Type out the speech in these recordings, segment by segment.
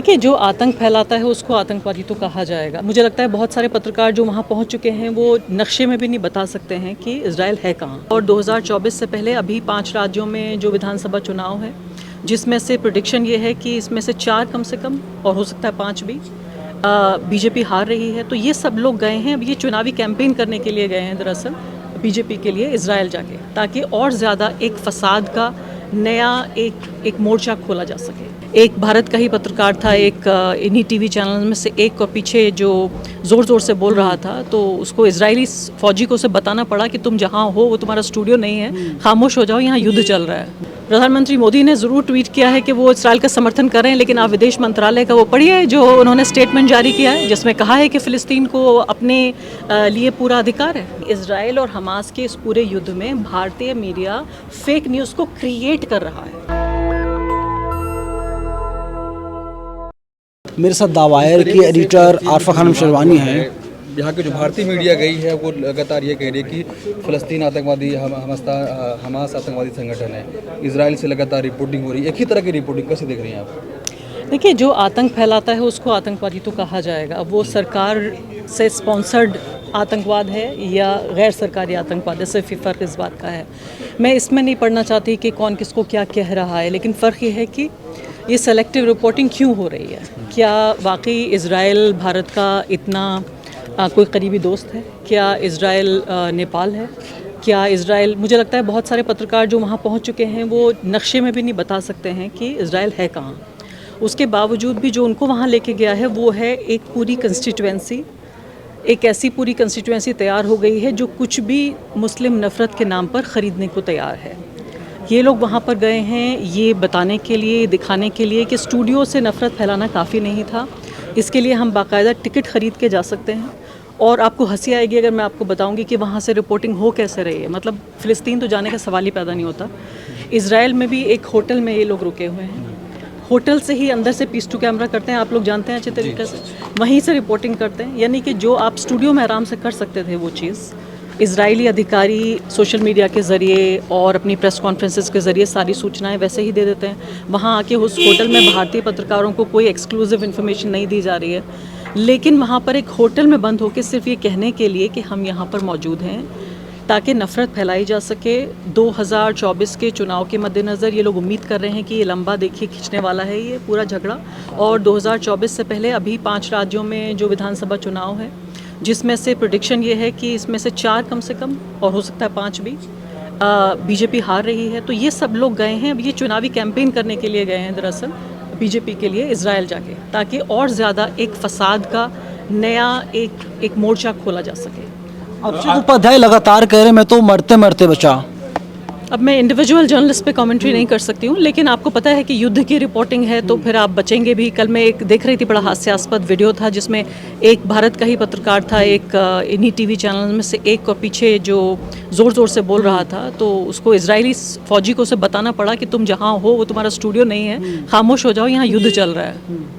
देखिए, जो आतंक फैलाता है उसको आतंकवादी तो कहा जाएगा। मुझे लगता है बहुत सारे पत्रकार जो वहाँ पहुँच चुके हैं वो नक्शे में भी नहीं बता सकते हैं कि इज़राइल है कहाँ। और 2024 से पहले अभी 5 राज्यों में जो विधानसभा चुनाव है, जिसमें से प्रेडिक्शन ये है कि इसमें से 4 कम से कम और हो सकता है 5 भी बीजेपी हार रही है। तो ये सब लोग गए हैं, अब ये चुनावी कैंपेन करने के लिए गए हैं दरअसल बीजेपी के लिए इज़राइल जाके, ताकि और ज़्यादा एक फसाद का नया एक मोर्चा खोला जा सके। एक भारत का ही पत्रकार था, एक इन्हीं टीवी चैनल में से एक, और पीछे जो ज़ोर ज़ोर से बोल रहा था, तो उसको इजरायली फ़ौजी को उसे बताना पड़ा कि तुम जहाँ हो वो तुम्हारा स्टूडियो नहीं है, खामोश हो जाओ, यहाँ युद्ध चल रहा है। प्रधानमंत्री मोदी ने ज़रूर ट्वीट किया है कि वो इजराइल का समर्थन कर रहे हैं, लेकिन आप विदेश मंत्रालय का वो पढ़िए जो उन्होंने स्टेटमेंट जारी किया है, जिसमें कहा है कि फ़िलिस्तीन को अपने लिए पूरा अधिकार है। इजराइल और हमास के इस पूरे युद्ध में भारतीय मीडिया फेक न्यूज़ को क्रिएट कर रहा है। मेरे साथ दावायर की एडिटर आरफा खानम शेरवानी हैं। यहाँ की जो भारतीय मीडिया गई है वो लगातार ये कह रही है कि फ़लस्तीन आतंकवादी हमास आतंकवादी संगठन है। इजराइल से लगातार रिपोर्टिंग हो रही है, एक ही तरह की रिपोर्टिंग, कैसे देख रही हैं आप? देखिए, जो आतंक फैलाता है उसको आतंकवादी तो कहा जाएगा। अब वो सरकार से स्पॉन्सर्ड आतंकवाद है या गैर सरकारी आतंकवाद है, सिर्फ फ़र्क इस बात का है। मैं इसमें नहीं पढ़ना चाहती कि कौन किसको क्या कह रहा है, लेकिन फ़र्क ये है कि ये सेलेक्टिव रिपोर्टिंग क्यों हो रही है। क्या वाकई इज़राइल भारत का इतना कोई करीबी दोस्त है? क्या इज़राइल नेपाल है? क्या इज़राइल, मुझे लगता है बहुत सारे पत्रकार जो वहाँ पहुँच चुके हैं वो नक्शे में भी नहीं बता सकते हैं कि इज़राइल है कहाँ। उसके बावजूद भी जो उनको वहाँ लेके गया है वो है एक पूरी कंस्टिट्यूएंसी, एक ऐसी पूरी कंस्टिट्यूएंसी तैयार हो गई है जो कुछ भी मुस्लिम नफ़रत के नाम पर ख़रीदने को तैयार है। ये लोग वहाँ पर गए हैं ये बताने के लिए, दिखाने के लिए कि स्टूडियो से नफ़रत फैलाना काफ़ी नहीं था। इसके लिए हम बाकायदा टिकट ख़रीद के जा सकते हैं। और आपको हंसी आएगी अगर मैं आपको बताऊंगी कि वहाँ से रिपोर्टिंग हो कैसे रही है। मतलब फ़िलिस्तीन तो जाने का सवाल ही पैदा नहीं होता। इज़राइल में भी एक होटल में ये लोग रुके हुए हैं, होटल से ही अंदर से पीस टू कैमरा करते हैं, आप लोग जानते हैं अच्छे तरीके से, वहीं से रिपोर्टिंग करते हैं। यानी कि जो आप स्टूडियो में आराम से कर सकते थे वो चीज़ इजरायली अधिकारी सोशल मीडिया के ज़रिए और अपनी प्रेस कॉन्फ्रेंसेस के ज़रिए सारी सूचनाएं वैसे ही दे देते हैं। वहाँ आके उस होटल में भारतीय पत्रकारों को कोई एक्सक्लूसिव इन्फॉर्मेशन नहीं दी जा रही है, लेकिन वहाँ पर एक होटल में बंद होकर सिर्फ ये कहने के लिए कि हम यहाँ पर मौजूद हैं ताकि नफ़रत फैलाई जा सके। 2024 के चुनाव के मद्देनज़र ये लोग उम्मीद कर रहे हैं कि ये लंबा देखिए खींचने वाला है ये पूरा झगड़ा। और 2024 से पहले अभी 5 राज्यों में जो विधानसभा चुनाव है, जिसमें से प्रेडिक्शन ये है कि इसमें से 4 कम से कम और हो सकता है 5 भी बीजेपी हार रही है। तो ये सब लोग गए हैं, अब ये चुनावी कैंपेन करने के लिए गए हैं दरअसल बीजेपी के लिए इज़राइल जाके, ताकि और ज़्यादा एक फसाद का नया एक मोर्चा खोला जा सके। अभिषेक उपाध्याय लगातार कह रहे मैं तो मरते मरते बचा। अब मैं इंडिविजुअल जर्नलिस्ट पे कमेंट्री नहीं कर सकती हूँ, लेकिन आपको पता है कि युद्ध की रिपोर्टिंग है तो फिर आप बचेंगे भी। कल मैं एक देख रही थी, बड़ा हास्यास्पद वीडियो था जिसमें एक भारत का ही पत्रकार था, एक इन्हीं टीवी चैनल में से एक, और पीछे जो ज़ोर ज़ोर से बोल रहा था, तो उसको इजरायली फ़ौजी को उसे बताना पड़ा कि तुम जहाँ हो वो तुम्हारा स्टूडियो नहीं है, खामोश हो जाओ, यहाँ युद्ध चल रहा है।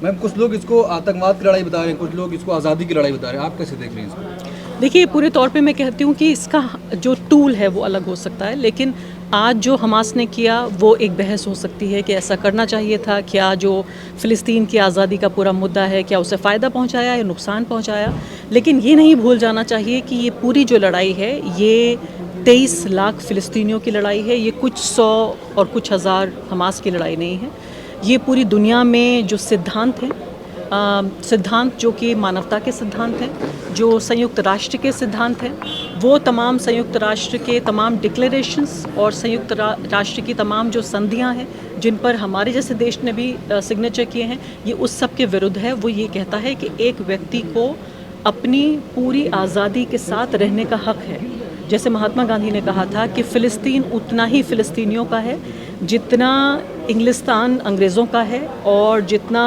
मैम, कुछ लोग इसको आतंकवाद की लड़ाई बता रहे हैं, कुछ लोग इसको आज़ादी की लड़ाई बता रहे हैं, आप कैसे देख रहे हैं इसको? देखिए, पूरे तौर पे मैं कहती हूँ कि इसका जो टूल है वो अलग हो सकता है, लेकिन आज जो हमास ने किया वो एक बहस हो सकती है कि ऐसा करना चाहिए था। क्या जो फ़िलिस्तीन की आज़ादी का पूरा मुद्दा है, क्या उसे फ़ायदा पहुँचाया या नुकसान पहुँचाया। लेकिन ये नहीं भूल जाना चाहिए कि ये पूरी जो लड़ाई है ये 23 लाख फ़िलिस्तीनियों की लड़ाई है, ये कुछ 100 और कुछ हज़ार हमास की लड़ाई नहीं है। ये पूरी दुनिया में जो सिद्धांत हैं, सिद्धांत जो कि मानवता के सिद्धांत हैं, जो संयुक्त राष्ट्र के सिद्धांत हैं, वो तमाम संयुक्त राष्ट्र के तमाम डिक्लेरेशंस और संयुक्त राष्ट्र की तमाम जो संधियां हैं जिन पर हमारे जैसे देश ने भी सिग्नेचर किए हैं, ये उस सब के विरुद्ध है। वो ये कहता है कि एक व्यक्ति को अपनी पूरी आज़ादी के साथ रहने का हक है। जैसे महात्मा गांधी ने कहा था कि फ़िलिस्तीन उतना ही फ़िलिस्तीनियों का है जितना इंग्लिस्तान अंग्रेज़ों का है और जितना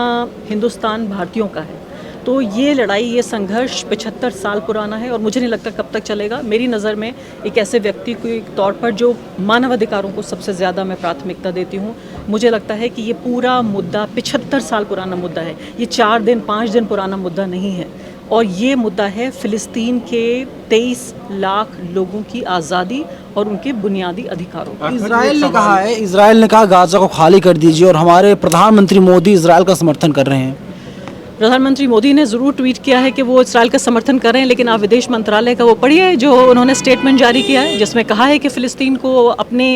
हिंदुस्तान भारतीयों का है। तो ये लड़ाई, ये संघर्ष 75 साल पुराना है और मुझे नहीं लगता कब तक चलेगा। मेरी नज़र में एक ऐसे व्यक्ति के तौर पर जो मानवाधिकारों को सबसे ज़्यादा मैं प्राथमिकता देती हूँ, मुझे लगता है कि ये पूरा मुद्दा 75 साल पुराना मुद्दा है। ये 4 दिन 5 दिन पुराना मुद्दा नहीं है, और ये मुद्दा है फ़िलिस्तीन के 23 लाख लोगों की आज़ादी और उनके बुनियादी अधिकारों पर। इजराइल ने कहा गाजा को खाली कर दीजिए, और हमारे प्रधानमंत्री मोदी इजराइल का समर्थन कर रहे हैं। प्रधानमंत्री मोदी ने ज़रूर ट्वीट किया है कि वो इसराइल का समर्थन कर रहे हैं, लेकिन आप विदेश मंत्रालय का वो पढ़िए जो उन्होंने स्टेटमेंट जारी किया है, जिसमें कहा है कि फ़िलिस्तीन को अपने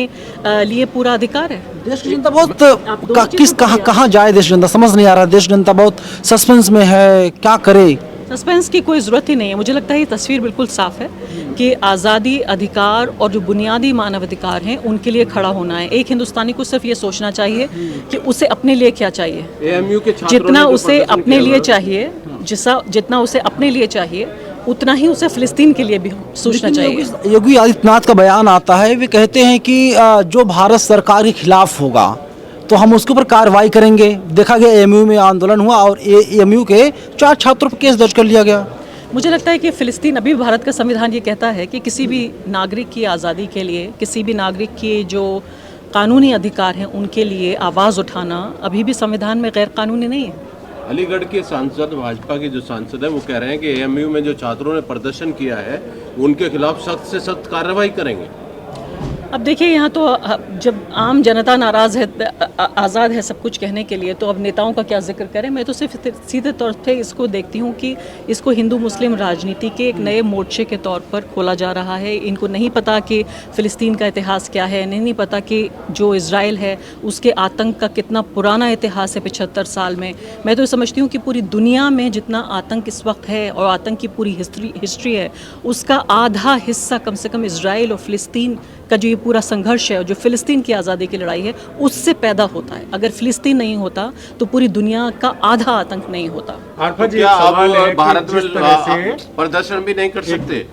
लिए पूरा अधिकार है। देश की जनता बहुत कहाँ जाए, देश जनता समझ नहीं आ रहा, देश जनता बहुत सस्पेंस में है, क्या करे। सस्पेंस की कोई ज़रूरत ही नहीं है। मुझे लगता है ये तस्वीर बिल्कुल साफ़ है कि आज़ादी, अधिकार और जो बुनियादी मानव अधिकार हैं उनके लिए खड़ा होना है। एक हिंदुस्तानी को सिर्फ ये सोचना चाहिए कि उसे अपने लिए क्या चाहिए, जितना उसे अपने लिए चाहिए, जितना उसे अपने लिए चाहिए उतना ही उसे फ़िलिस्तीन के लिए भी सोचना चाहिए। योगी आदित्यनाथ का बयान आता है, वे कहते हैं कि जो भारत सरकार के खिलाफ होगा तो हम उसके ऊपर कार्रवाई करेंगे। देखा गया एएमयू में आंदोलन हुआ और एएमयू के 4 छात्रों पर केस दर्ज कर लिया गया। मुझे लगता है कि फ़िलिस्तीन, अभी भारत का संविधान ये कहता है कि किसी भी नागरिक की आज़ादी के लिए, किसी भी नागरिक के जो कानूनी अधिकार हैं उनके लिए आवाज़ उठाना अभी भी संविधान में गैर कानूनी नहीं है। अलीगढ़ के सांसद, भाजपा के जो सांसद हैं वो कह रहे हैं कि एएमयू में जो छात्रों ने प्रदर्शन किया है उनके खिलाफ सख्त से सख्त कार्रवाई करेंगे। अब देखिए, यहाँ तो जब आम जनता नाराज़ है, आज़ाद है सब कुछ कहने के लिए, तो अब नेताओं का क्या जिक्र करें। मैं तो सिर्फ सीधे तौर पे इसको देखती हूँ कि इसको हिंदू मुस्लिम राजनीति के एक नए मोर्चे के तौर पर खोला जा रहा है। इनको नहीं पता कि फ़िलिस्तीन का इतिहास क्या है, नहीं पता कि जो इज़राइल है उसके आतंक का कितना पुराना इतिहास है 75 साल में। मैं तो समझती हूँ कि पूरी दुनिया में जितना आतंक इस वक्त है और आतंक की पूरी हिस्ट्री है, उसका आधा हिस्सा कम से कम इज़राइल और फ़िलिस्तीन का जो ये पूरा संघर्ष है और जो फ़िलिस्तीन की आज़ादी की लड़ाई है उससे पैदा होता है। अगर फ़िलिस्तीन नहीं होता तो पूरी दुनिया का आधा आतंक नहीं होता। तो क्या आप भारत में प्रदर्शन भी नहीं कर सकते?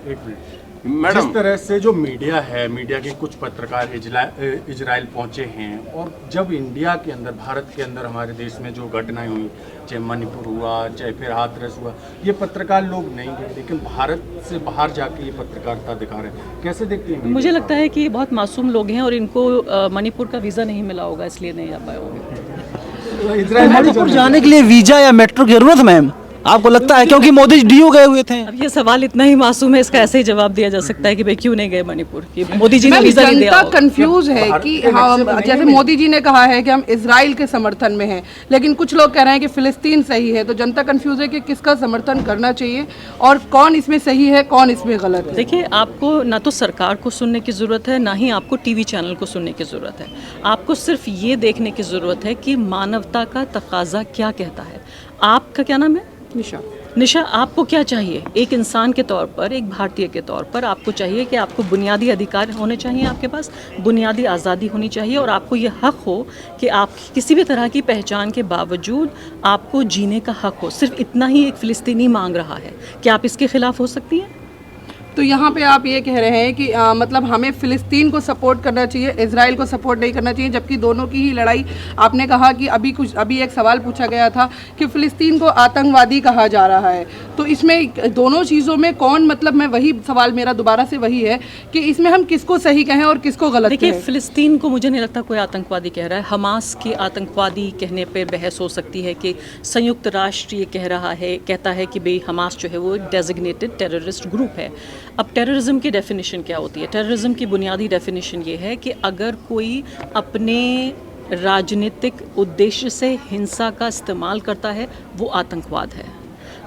मैडम, जिस तरह से जो मीडिया है, मीडिया के कुछ पत्रकार इजराइल पहुंचे हैं, और जब इंडिया के अंदर, भारत के अंदर, हमारे देश में जो घटनाएं हुई, चाहे मणिपुर हुआ, चाहे फिर हाथरस हुआ, ये पत्रकार लोग नहीं गए, लेकिन भारत से बाहर जाके ये पत्रकारिता दिखा रहे हैं। कैसे देखती हैं? मुझे लगता है कि ये बहुत मासूम लोग हैं और इनको मणिपुर का वीज़ा नहीं मिला होगा, इसलिए नहीं आ पाए होंगे। इजराइल मणिपुर जाने के लिए वीजा या मेट्रो की जरूरत, मैम आपको लगता है? क्योंकि मोदी डीयू गए हुए थे। अब ये सवाल इतना ही मासूम है, इसका ऐसे ही जवाब दिया जा सकता है कि भाई क्यों नहीं गए मणिपुर, कि मोदी जी ने वीजा नहीं दिया। जनता कंफ्यूज है कि हम, जैसे मोदी जी ने कहा है कि हम इजराइल के समर्थन में हैं, लेकिन कुछ लोग कह रहे हैं कि फिलिस्तीन सही है। तो जनता कंफ्यूज है कि किसका समर्थन करना चाहिए और कौन इसमें सही है, कौन इसमें गलत है। देखिए, आपको ना तो सरकार को सुनने की ज़रूरत है, ना ही आपको टीवी चैनल को सुनने की ज़रूरत है। आपको सिर्फ ये देखने की ज़रूरत है कि मानवता का तकाजा क्या कहता है। आपका क्या नाम है? निशा, आपको क्या चाहिए? एक इंसान के तौर पर, एक भारतीय के तौर पर आपको चाहिए कि आपको बुनियादी अधिकार होने चाहिए, आपके पास बुनियादी आज़ादी होनी चाहिए और आपको ये हक़ हो कि आप किसी भी तरह की पहचान के बावजूद आपको जीने का हक़ हो। सिर्फ इतना ही एक फ़िलिस्तीनी मांग रहा है। क्या आप इसके ख़िलाफ़ हो सकती हैं? तो यहाँ पे आप ये कह रहे हैं कि मतलब हमें फ़िलिस्तीन को सपोर्ट करना चाहिए, इजराइल को सपोर्ट नहीं करना चाहिए, जबकि दोनों की ही लड़ाई। आपने कहा कि अभी एक सवाल पूछा गया था कि फ़िलिस्तीन को आतंकवादी कहा जा रहा है, तो इसमें दोनों चीज़ों में कौन, मतलब मैं वही सवाल मेरा दोबारा से वही है कि इसमें हम किसको सही कहें और किसको गलत कहें? देखिए, फ़िलिस्तीन को मुझे नहीं लगता कोई आतंकवादी कह रहा है। हमास के आतंकवादी कहने पर बहस हो सकती है कि संयुक्त राष्ट्र ये कह रहा है, कहता है कि भाई हमास जो है वो डेजिग्नेटेड टेररिस्ट ग्रुप है। अब टेररिज्म की डेफिनेशन क्या होती है? टेररिज्म की बुनियादी डेफिनेशन ये है कि अगर कोई अपने राजनीतिक उद्देश्य से हिंसा का इस्तेमाल करता है वो आतंकवाद है।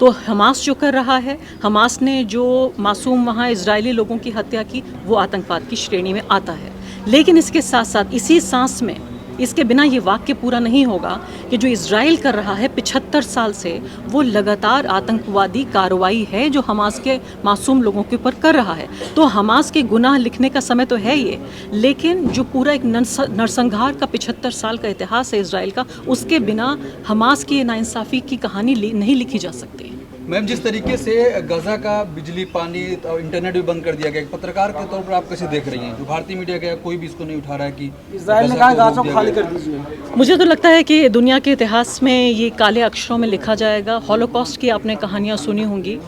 तो हमास जो कर रहा है, हमास ने जो मासूम वहाँ इजरायली लोगों की हत्या की, वो आतंकवाद की श्रेणी में आता है। लेकिन इसके साथ साथ इसी सांस में, इसके बिना ये वाक्य पूरा नहीं होगा कि जो इजराइल कर रहा है 75 साल से, वो लगातार आतंकवादी कार्रवाई है जो हमास के मासूम लोगों के ऊपर कर रहा है। तो हमास के गुनाह लिखने का समय तो है ये, लेकिन जो पूरा एक नरसंहार का 75 साल का इतिहास है इजराइल का, उसके बिना हमास की नाइंसाफ़ी की कहानी नहीं लिखी जा सकती। मैम, जिस तरीके से गजा का बिजली, पानी और इंटरनेट भी बंद कर दिया गया, एक पत्रकार के तौर पर आप कैसे देख रही हैं? जो भारतीय मीडिया का कोई भी इसको नहीं उठा रहा है कि इजराइल ने कहा गाजा को खाली कर दीजिए। मुझे तो लगता है कि दुनिया के इतिहास में ये काले अक्षरों में लिखा जाएगा। हॉलोकॉस्ट की आपने कहानियाँ सुनी होंगी,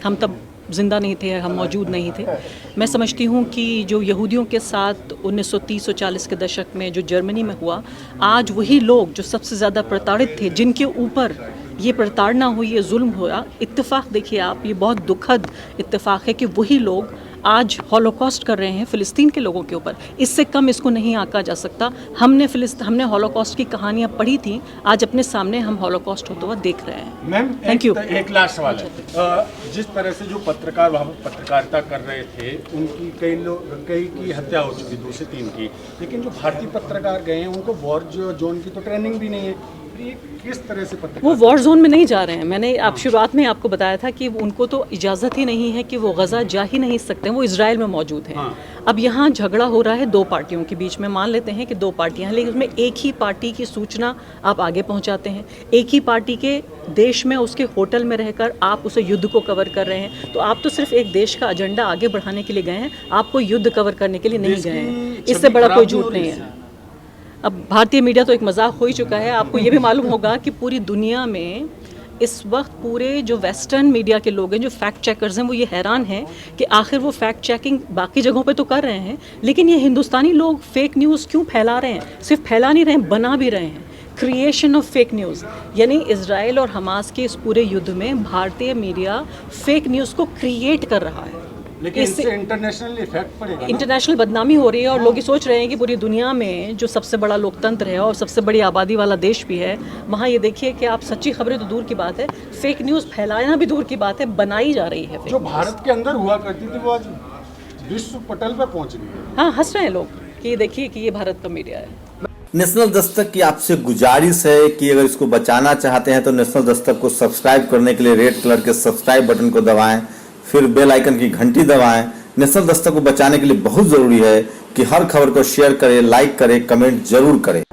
हम तब जिंदा नहीं थे, हम मौजूद नहीं थे। मैं समझती हूँ कि जो यहूदियों के साथ 1930 और 40 के दशक में जो जर्मनी में हुआ, आज वही लोग जो सबसे ज़्यादा प्रताड़ित थे, जिनके ऊपर ये प्रताड़ना हुई, ये जुल्म हुआ, इत्तेफाक देखिए आप, ये बहुत दुखद इत्तेफाक है कि वही लोग आज हॉलोकॉस्ट कर रहे हैं फ़िलिस्तीन के लोगों के ऊपर, इससे कम इसको नहीं आंका जा सकता। हमने हॉलोकॉस्ट की कहानियाँ पढ़ी थी, आज अपने सामने हम हॉलोकॉस्ट होता हुआ देख रहे हैं। Ma'am thank you. एक लास्ट सवाल है, जिस तरह से जो पत्रकार वहाँ पर पत्रकारिता कर रहे थे, उनकी कई की हत्या हो चुकी, 2 से 3 की, लेकिन जो भारतीय पत्रकार गए हैं उनको वॉर जोन की तो ट्रेनिंग भी नहीं है। ये किस तरह से पत्रकार, वो वॉर जोन में नहीं जा रहे हैं। मैंने आप शुरुआत में आपको बताया था कि उनको तो इजाज़त ही नहीं है कि वो गज़ा जा ही नहीं सकते, वो इजराइल में मौजूद हैं। अब यहाँ झगड़ा हो रहा है 2 पार्टियों के बीच में, मान लेते हैं कि 2 पार्टियाँ हैं, लेकिन उसमें एक ही पार्टी की सूचना आप आगे पहुँचाते हैं, एक ही पार्टी के देश में उसके होटल में रहकर आप उसे युद्ध को कवर कर रहे हैं। तो आप तो सिर्फ एक देश का एजेंडा आगे बढ़ाने के लिए गए हैं, आपको युद्ध कवर करने के लिए नहीं गए हैं। इससे बड़ा कोई झूठ नहीं है। अब भारतीय मीडिया तो एक मजाक हो ही चुका है। आपको ये भी मालूम होगा कि पूरी दुनिया में इस वक्त पूरे जो वेस्टर्न मीडिया के लोग हैं, जो फैक्ट चेकर्स हैं, वो ये हैरान हैं कि आखिर वो फैक्ट चेकिंग बाकी जगहों पे तो कर रहे हैं, लेकिन ये हिंदुस्तानी लोग फेक न्यूज़ क्यों फैला रहे हैं? सिर्फ फैला नहीं रहे हैं, बना भी रहे हैं। क्रिएशन ऑफ फेक न्यूज़, यानी इजराइल और हमास के इस पूरे युद्ध में भारतीय मीडिया फेक न्यूज़ को क्रिएट कर रहा है। लेकिन इससे इंटरनेशनल इफेक्ट पड़ेगा ना? इंटरनेशनल बदनामी हो रही है और लोग ये सोच रहे हैं कि पूरी दुनिया में जो सबसे बड़ा लोकतंत्र है और सबसे बड़ी आबादी वाला देश भी है, वहाँ ये देखिए कि आप सच्ची खबरें तो दूर की बात है, फेक न्यूज़ फैलाना भी दूर की बात है, बनाई जा रही है। जो भारत के अंदर हुआ करती थी वो आज विश्व पटल पर पहुंच गई है। हाँ, हंस रहे हैं लोग कि ये देखिए कि ये भारत का मीडिया है। नेशनल दस्तक की आपसे गुजारिश है कि अगर इसको बचाना चाहते हैं तो नेशनल दस्तक को सब्सक्राइब करने के लिए रेड कलर के सब्सक्राइब बटन को दबाएं, फिर बेल आइकन की घंटी दबाएं। नेशनल दस्तक को बचाने के लिए बहुत जरूरी है कि हर खबर को शेयर करें, लाइक करें, कमेंट जरूर करें।